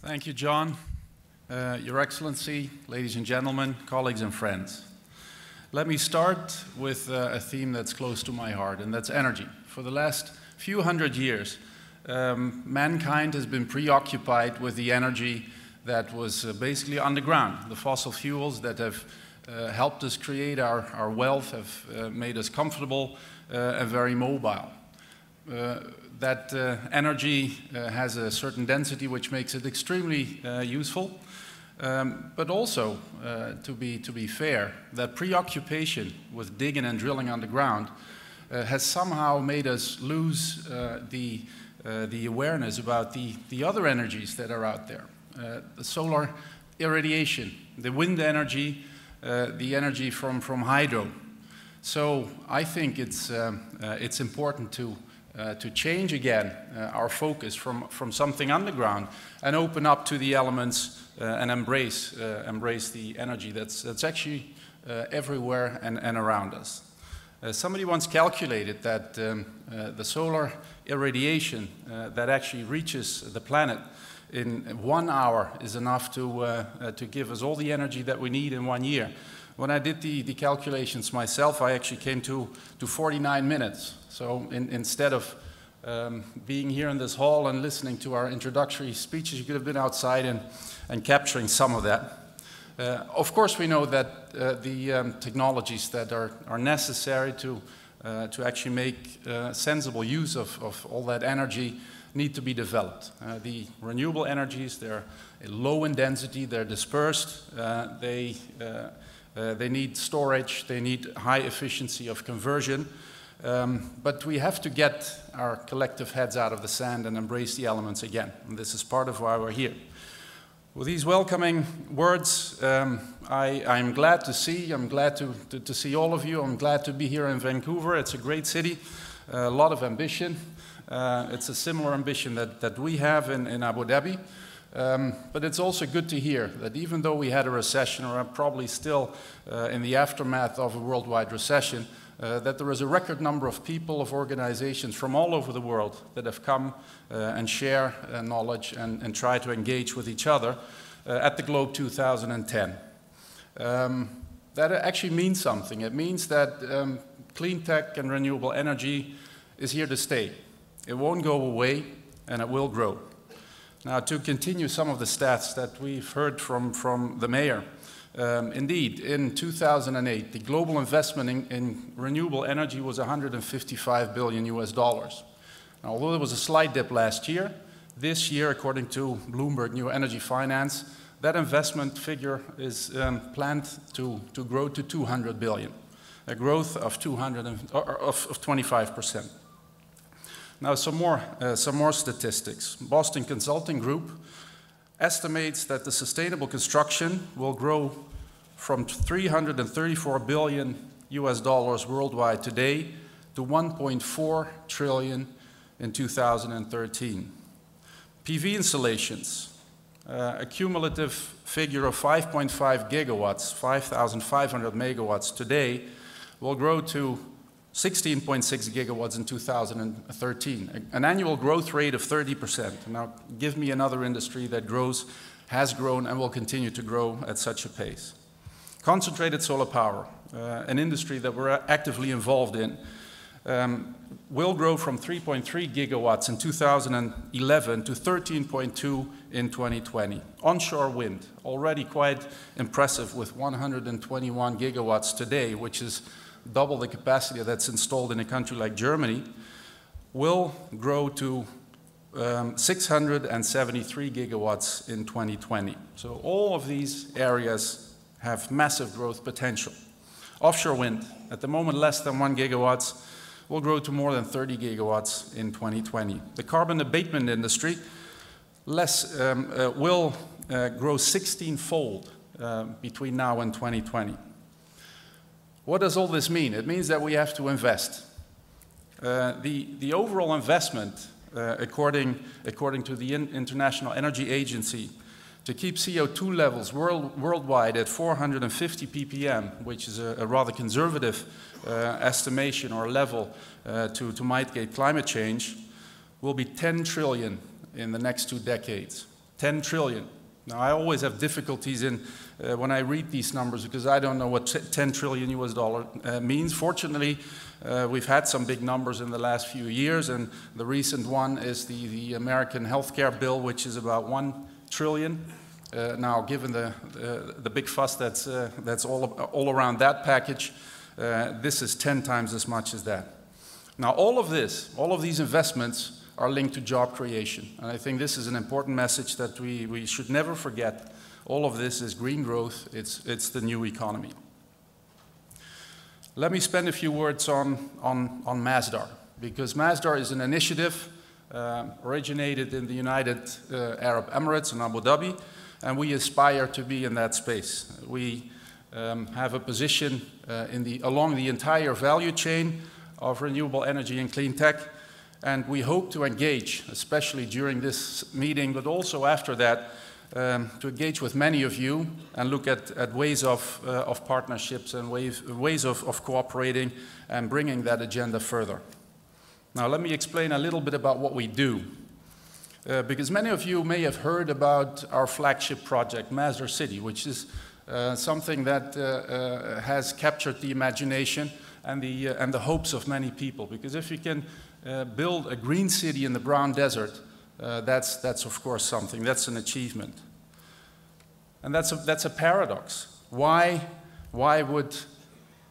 Thank you, John. Your Excellency, ladies and gentlemen, colleagues and friends. Let me start with a theme that's close to my heart, and that's energy. For the last few hundred years, mankind has been preoccupied with the energy that was basically underground. The fossil fuels that have helped us create our wealth, have made us comfortable and very mobile. That energy has a certain density which makes it extremely useful, but also, to be fair, that preoccupation with digging and drilling underground has somehow made us lose the awareness about the other energies that are out there. The solar irradiation, the wind energy, the energy from hydro. So I think it's important to change again our focus from something underground and open up to the elements and embrace the energy that's actually everywhere and around us. Somebody once calculated that the solar irradiation that actually reaches the planet in 1 hour is enough to give us all the energy that we need in 1 year. When I did the calculations myself, I actually came to 49 minutes. So instead of being here in this hall and listening to our introductory speeches, you could have been outside and capturing some of that. Of course, we know that the technologies that are necessary to actually make sensible use of all that energy need to be developed. The renewable energies, they're low in density, they're dispersed, they need storage, they need high efficiency of conversion. But we have to get our collective heads out of the sand and embrace the elements again. And this is part of why we're here. With these welcoming words, I'm glad to see. I'm glad to see all of you. I'm glad to be here in Vancouver. It's a great city, a lot of ambition. It's a similar ambition that we have in Abu Dhabi. But it's also good to hear that even though we had a recession, or are probably still in the aftermath of a worldwide recession, that there is a record number of people, of organizations from all over the world that have come and share knowledge and try to engage with each other at the Globe 2010. That actually means something. It means that clean tech and renewable energy is here to stay. It won't go away, and it will grow. Now, to continue some of the stats that we've heard from the mayor, indeed, in 2008, the global investment in renewable energy was $155 billion US. Now, although there was a slight dip last year, this year, according to Bloomberg New Energy Finance, that investment figure is planned to grow to $200 billion, a growth of 25%. Now, some more statistics. Boston Consulting Group estimates that the sustainable construction will grow from $334 billion US worldwide today to $1.4 trillion in 2013. PV installations, a cumulative figure of 5.5 gigawatts, 5,500 megawatts today, will grow to 16.6 gigawatts in 2013, an annual growth rate of 30%. Now, give me another industry that grows, has grown, and will continue to grow at such a pace. Concentrated solar power, an industry that we're actively involved in, will grow from 3.3 gigawatts in 2011 to 13.2 in 2020. Onshore wind, already quite impressive with 121 gigawatts today, which is double the capacity that's installed in a country like Germany, will grow to 673 gigawatts in 2020. So all of these areas have massive growth potential. Offshore wind, at the moment less than 1 gigawatts, will grow to more than 30 gigawatts in 2020. The carbon abatement industry will grow 16-fold between now and 2020. What does all this mean? It means that we have to invest. The overall investment, according to the International Energy Agency, to keep CO2 levels worldwide at 450 ppm, which is a rather conservative estimation or level to mitigate climate change, will be 10 trillion in the next 2 decades. 10 trillion. Now, I always have difficulties when I read these numbers because I don't know what 10 trillion US dollar means. Fortunately, we've had some big numbers in the last few years, and the recent one is the American healthcare bill, which is about 1 trillion. Now, given the big fuss that's all around that package, this is 10 times as much as that. Now, all of these investments are linked to job creation. And I think this is an important message that we should never forget. All of this is green growth. It's the new economy. Let me spend a few words on Masdar, because Masdar is an initiative originated in the United Arab Emirates in Abu Dhabi, and we aspire to be in that space. We have a position along the entire value chain of renewable energy and clean tech, and we hope to engage, especially during this meeting, but also after that, to engage with many of you and look at ways of partnerships and ways of cooperating and bringing that agenda further. Now, let me explain a little bit about what we do, because many of you may have heard about our flagship project, Masdar City, which is something that has captured the imagination and the hopes of many people. Because if you can build a green city in the brown desert, that's of course something. That's an achievement, and that's a paradox. Why would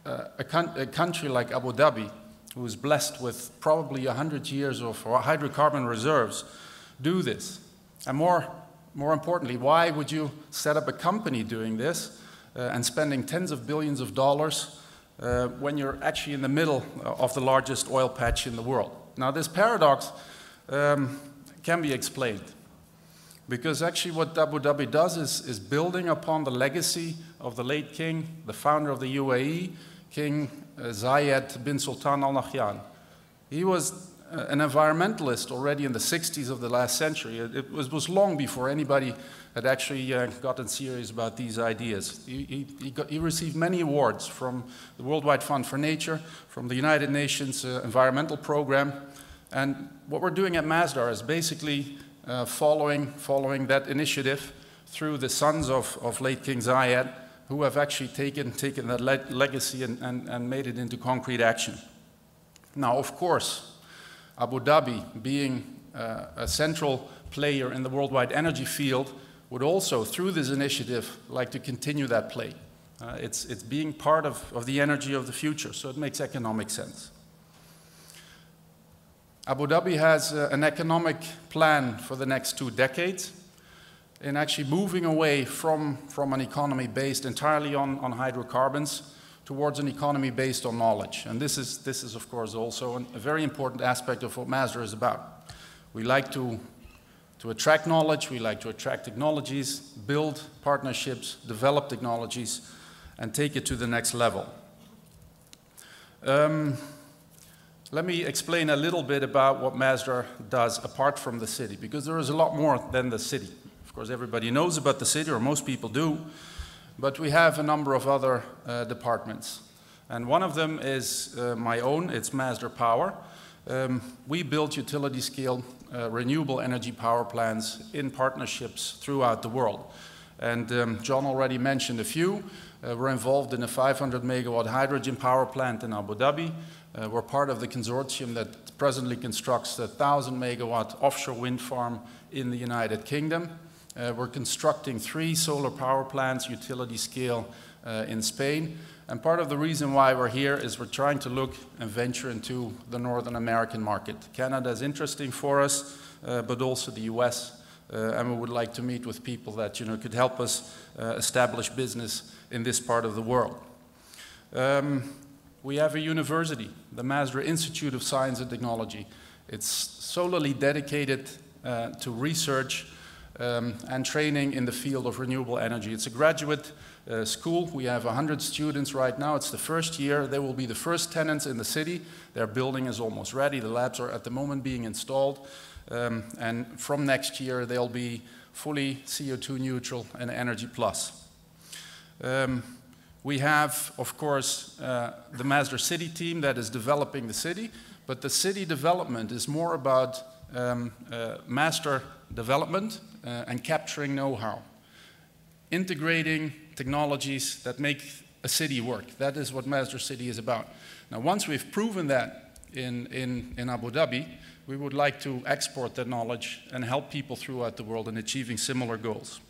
a country like Abu Dhabi, who is blessed with probably 100 years of hydrocarbon reserves, do this? And more importantly, why would you set up a company doing this and spending tens of billions of dollars when you're actually in the middle of the largest oil patch in the world? Now, this paradox can be explained, because actually what Abu Dhabi does is building upon the legacy of the late king, the founder of the UAE, King Zayed bin Sultan Al Nahyan. He was an environmentalist already in the 60s of the last century. It was long before anybody had actually gotten serious about these ideas. He received many awards from the Worldwide Fund for Nature, from the United Nations Environmental Program. And what we're doing at Masdar is basically following that initiative through the sons of late King Zayed, who have actually taken that legacy and made it into concrete action. Now, of course, Abu Dhabi, being a central player in the worldwide energy field, would also, through this initiative, like to continue that play. It's being part of the energy of the future, so it makes economic sense. Abu Dhabi has an economic plan for the next 2 decades in actually moving away from an economy based entirely on hydrocarbons towards an economy based on knowledge. And this is of course also a very important aspect of what Masdar is about. We like to attract knowledge, we like to attract technologies, build partnerships, develop technologies, and take it to the next level. Let me explain a little bit about what Masdar does apart from the city, because there is a lot more than the city. Of course, everybody knows about the city, or most people do, but we have a number of other departments. And one of them is my own, it's Masdar Power. We build utility-scale renewable energy power plants in partnerships throughout the world. And John already mentioned a few. We're involved in a 500 megawatt hydrogen power plant in Abu Dhabi. We're part of the consortium that presently constructs a 1,000 megawatt offshore wind farm in the United Kingdom. We're constructing 3 solar power plants, utility scale, in Spain. And part of the reason why we're here is we're trying to look and venture into the Northern American market. Canada is interesting for us, but also the US. And we would like to meet with people that could help us establish business in this part of the world. We have a university, the Masdar Institute of Science and Technology. It's solely dedicated to research and training in the field of renewable energy. It's a graduate school. We have 100 students right now. It's the first year. They will be the first tenants in the city. Their building is almost ready. The labs are at the moment being installed. And from next year, they'll be fully CO2 neutral and Energy Plus. We have, of course, the Masdar City team that is developing the city, but the city development is more about master development and capturing know-how, integrating technologies that make a city work. That is what Master City is about. Now, once we've proven that in Abu Dhabi, we would like to export that knowledge and help people throughout the world in achieving similar goals.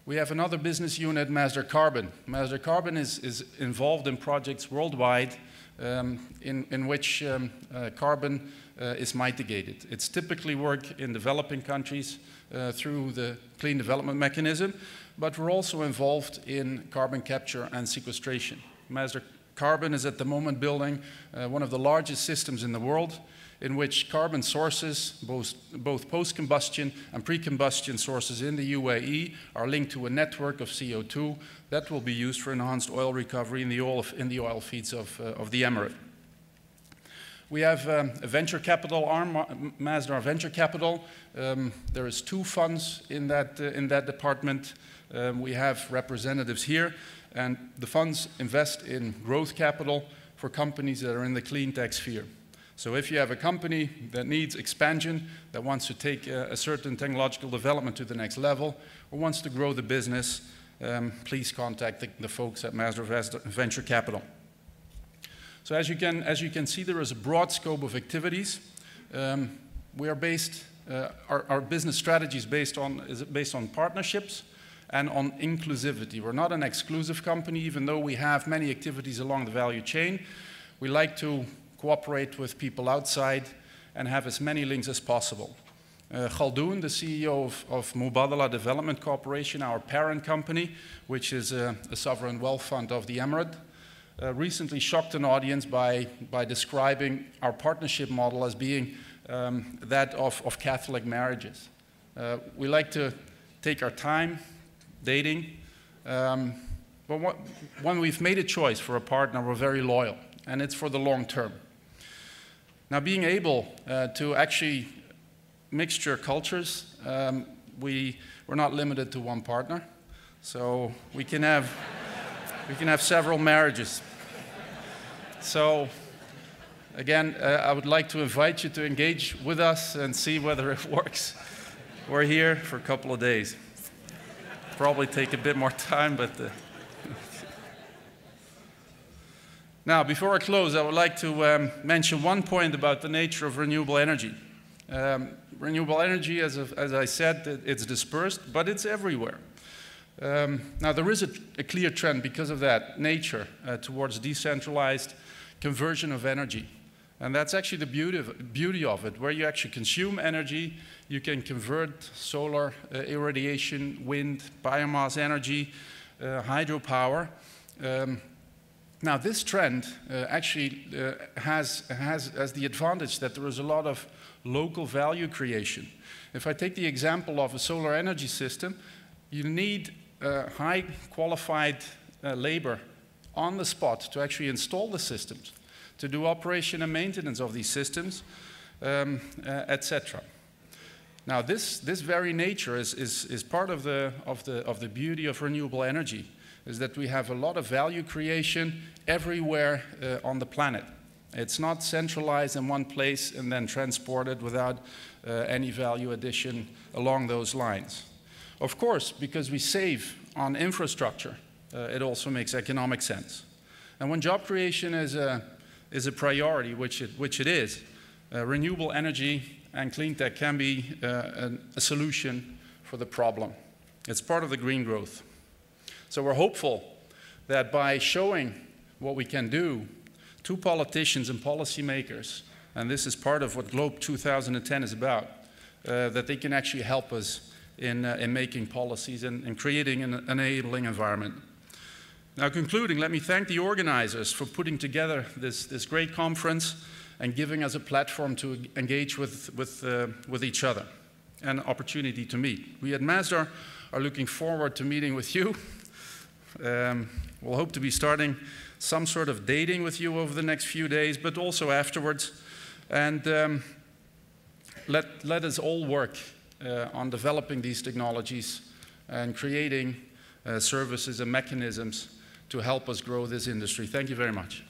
We have another business unit, Masdar Carbon. Masdar Carbon is involved in projects worldwide in which carbon is mitigated. It's typically work in developing countries through the Clean Development Mechanism, but we're also involved in carbon capture and sequestration. Masdar Carbon is at the moment building one of the largest systems in the world, in which carbon sources, both post-combustion and pre-combustion sources in the UAE, are linked to a network of CO2 that will be used for enhanced oil recovery in the oil feeds of the Emirate. We have a venture capital arm, Masdar Venture Capital. There is 2 funds in that department. We have representatives here, and the funds invest in growth capital for companies that are in the clean tech sphere. So if you have a company that needs expansion, that wants to take a certain technological development to the next level, or wants to grow the business, please contact the folks at Masdar Venture Capital. So as you can see, there is a broad scope of activities. We are based, our business strategy is based on partnerships and on inclusivity. We're not an exclusive company, even though we have many activities along the value chain. We like to cooperate with people outside and have as many links as possible. Khaldoon, the CEO of Mubadala Development Corporation, our parent company, which is a sovereign wealth fund of the Emirate, recently shocked an audience by describing our partnership model as being that of Catholic marriages. We like to take our time dating, but when we've made a choice for a partner, we're very loyal, and it's for the long term. Now, being able to actually mixture cultures, we're not limited to one partner, so we can have several marriages. So, again, I would like to invite you to engage with us and see whether it works. We're here for a couple of days. Probably take a bit more time, but. Now, before I close, I would like to mention one point about the nature of renewable energy. Renewable energy, as I said, it's dispersed, but it's everywhere. Now, there is a clear trend because of that nature towards decentralized conversion of energy. And that's actually the beauty of it. Where you actually consume energy, you can convert solar, irradiation, wind, biomass energy, hydropower. Now, this trend actually has the advantage that there is a lot of local value creation. If I take the example of a solar energy system, you need high qualified labor on the spot to actually install the systems, to do operation and maintenance of these systems, etc. Now, this very nature is part of the beauty of renewable energy, is that we have a lot of value creation everywhere on the planet. It's not centralized in one place and then transported without any value addition along those lines. Of course, because we save on infrastructure, it also makes economic sense. And when job creation is a priority, which it is, renewable energy and clean tech can be a solution for the problem. It's part of the green growth. So we're hopeful that by showing what we can do to politicians and policymakers, and this is part of what Globe 2010 is about, that they can actually help us in making policies and creating an enabling environment. Now, concluding, let me thank the organizers for putting together this great conference and giving us a platform to engage with each other and an opportunity to meet. We at Masdar are looking forward to meeting with you. We'll hope to be starting some sort of dating with you over the next few days, but also afterwards. And let us all work on developing these technologies and creating services and mechanisms to help us grow this industry. Thank you very much.